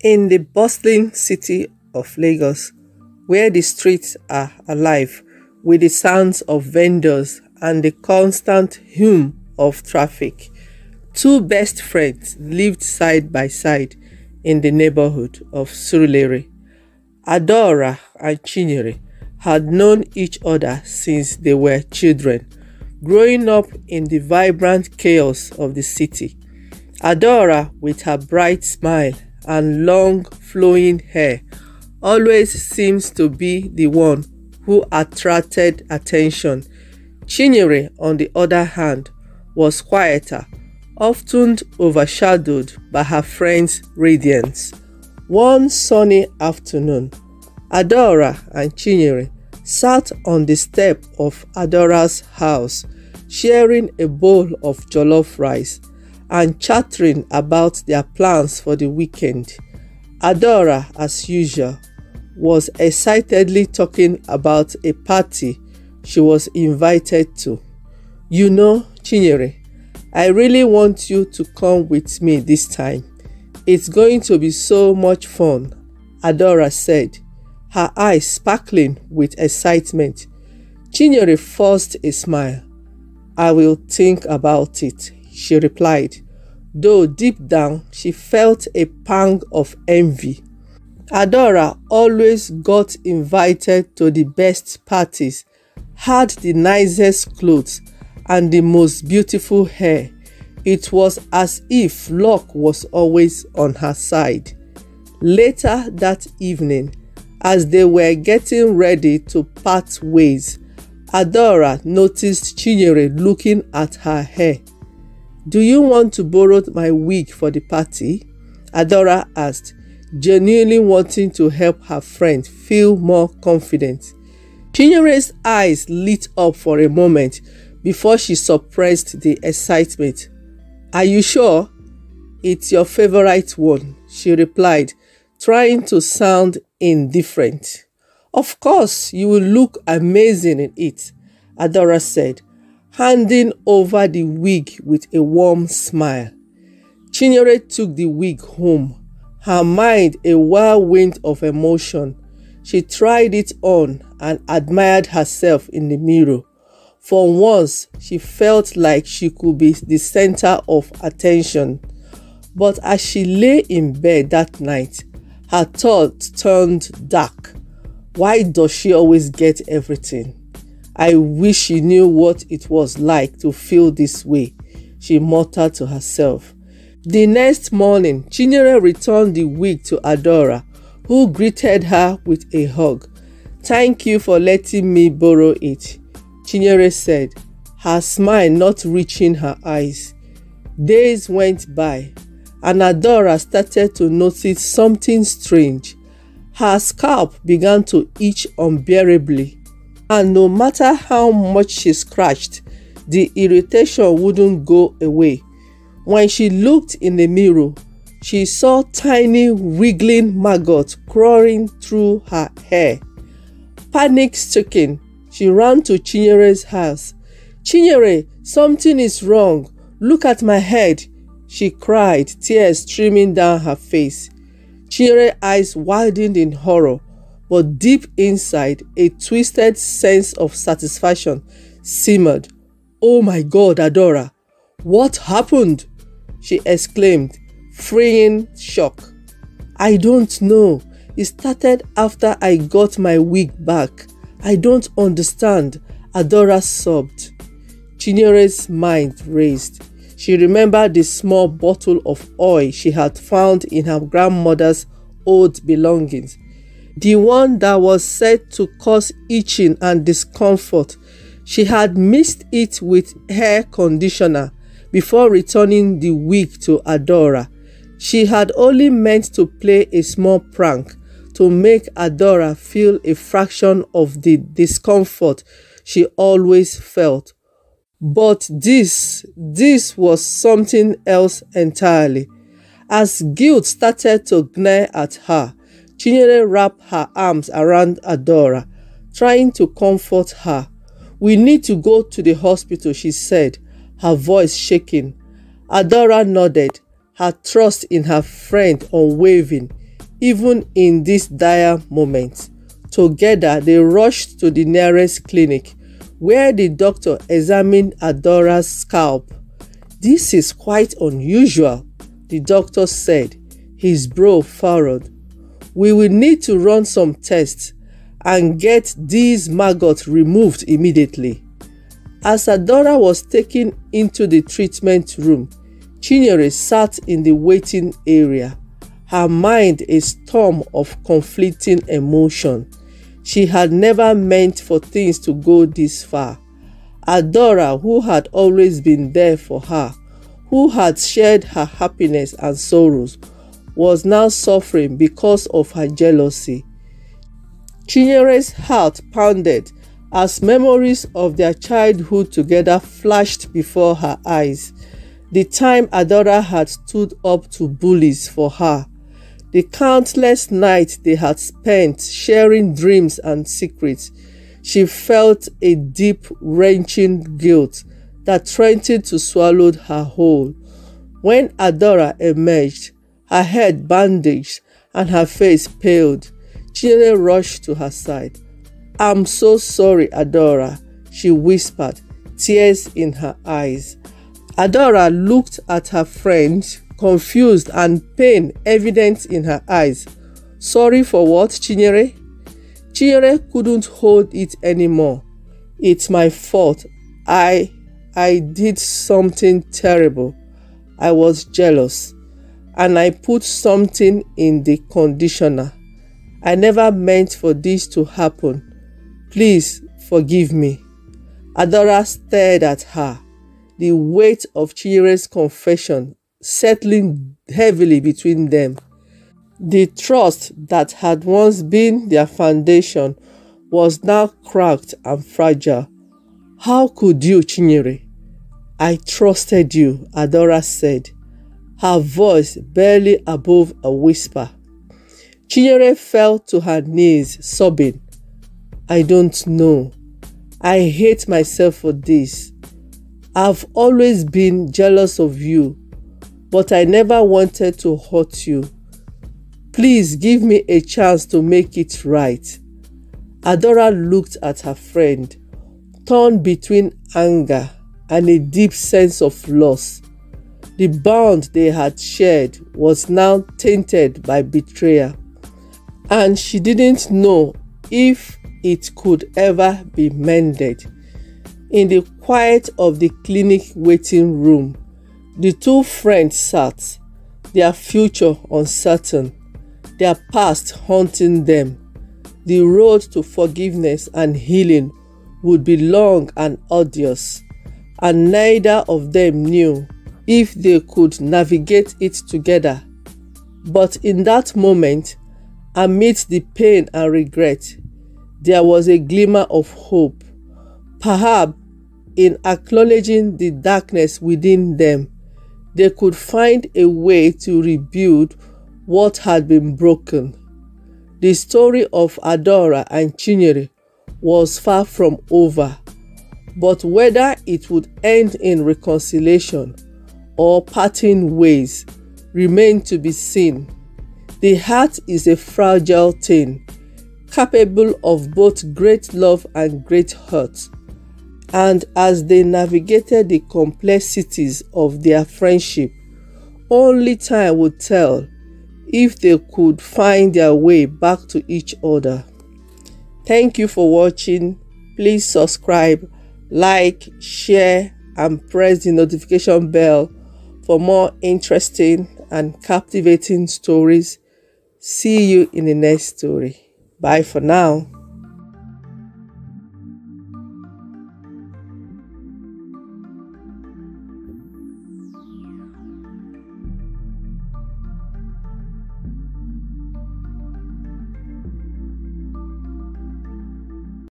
In the bustling city of Lagos, where the streets are alive with the sounds of vendors and the constant hum of traffic, two best friends lived side by side in the neighborhood of Surulere. Adora and Chinyere had known each other since they were children, growing up in the vibrant chaos of the city. Adora, with her bright smile and long flowing hair, always seems to be the one who attracted attention. Chinyere, on the other hand, was quieter, often overshadowed by her friend's radiance. One sunny afternoon, Adora and Chinyere sat on the step of Adora's house, sharing a bowl of jollof rice and chattering about their plans for the weekend. Adora, as usual, was excitedly talking about a party she was invited to. "You know, Chinyere, I really want you to come with me this time. It's going to be so much fun," Adora said, her eyes sparkling with excitement. Chinyere forced a smile. "I will think about it," she replied, though deep down she felt a pang of envy. Adora always got invited to the best parties, had the nicest clothes, and the most beautiful hair. It was as if luck was always on her side. Later that evening, as they were getting ready to part ways, Adora noticed Chinyere looking at her hair. "Do you want to borrow my wig for the party?" Adora asked, genuinely wanting to help her friend feel more confident. Chinyere's eyes lit up for a moment before she suppressed the excitement. "Are you sure? It's your favorite one," she replied, trying to sound indifferent. "Of course, you will look amazing in it," Adora said, handing over the wig with a warm smile. Chinyere took the wig home, her mind a whirlwind of emotion. She tried it on and admired herself in the mirror. For once, she felt like she could be the center of attention. But as she lay in bed that night, her thoughts turned dark. Why does she always get everything? I wish she knew what it was like to feel this way, she muttered to herself. The next morning, Chinyere returned the wig to Adora, who greeted her with a hug. "Thank you for letting me borrow it," Chinyere said, her smile not reaching her eyes. Days went by, and Adora started to notice something strange. Her scalp began to itch unbearably, and no matter how much she scratched, the irritation wouldn't go away. When she looked in the mirror, she saw tiny wriggling maggots crawling through her hair. Panic-stricken, she ran to Chinyere's house. "Chinyere, something is wrong. Look at my head," she cried, tears streaming down her face. Chinyere's eyes widened in horror, but deep inside, a twisted sense of satisfaction simmered. "Oh my God, Adora, what happened?" she exclaimed, fleeing shock. "I don't know. It started after I got my wig back. I don't understand," Adora sobbed. Chinyere's mind raced. She remembered the small bottle of oil she had found in her grandmother's old belongings, the one that was said to cause itching and discomfort. She had mixed it with hair conditioner before returning the wig to Adora. She had only meant to play a small prank to make Adora feel a fraction of the discomfort she always felt. But this was something else entirely. As guilt started to gnaw at her, Chinyere wrapped her arms around Adora, trying to comfort her. "We need to go to the hospital," she said, her voice shaking. Adora nodded, her trust in her friend unwavering. even in this dire moment. Together, they rushed to the nearest clinic, where the doctor examined Adora's scalp. "This is quite unusual," the doctor said, his brow furrowed. "We will need to run some tests and get these maggots removed immediately." As Adora was taken into the treatment room, Chinyere sat in the waiting area, her mind a storm of conflicting emotion. She had never meant for things to go this far. Adora, who had always been there for her, who had shared her happiness and sorrows, was now suffering because of her jealousy. Chinyere's heart pounded as memories of their childhood together flashed before her eyes. The time Adora had stood up to bullies for her, the countless nights they had spent sharing dreams and secrets. She felt a deep, wrenching guilt that threatened to swallow her whole. When Adora emerged, her head bandaged and her face paled, Chinyere rushed to her side. "I'm so sorry, Adora," she whispered, tears in her eyes. Adora looked at her friend, confused and pain evident in her eyes. "Sorry for what, Chinyere?" Chinyere couldn't hold it anymore. "It's my fault. I did something terrible. I was jealous, and I put something in the conditioner. I never meant for this to happen. Please forgive me." Adora stared at her, the weight of Chinyere's confession settling heavily between them. The trust that had once been their foundation was now cracked and fragile. "How could you, Chinyere?" "I trusted you," Adora said, her voice barely above a whisper. Chinyere fell to her knees, sobbing. "I don't know. I hate myself for this. I've always been jealous of you, but I never wanted to hurt you. Please give me a chance to make it right." Adora looked at her friend, torn between anger and a deep sense of loss. The bond they had shared was now tainted by betrayal, and she didn't know if it could ever be mended. In the quiet of the clinic waiting room, the two friends sat, their future uncertain, their past haunting them. The road to forgiveness and healing would be long and arduous, and neither of them knew if they could navigate it together. But in that moment, amidst the pain and regret, there was a glimmer of hope. Perhaps in acknowledging the darkness within them, they could find a way to rebuild what had been broken. The story of Adora and Chinyere was far from over, but whether it would end in reconciliation or parting ways remained to be seen. The heart is a fragile thing, capable of both great love and great hurt. And as they navigated the complexities of their friendship, only time would tell if they could find their way back to each other. Thank you for watching. Please subscribe, like, share, and press the notification bell for more interesting and captivating stories. See you in the next story. Bye for now.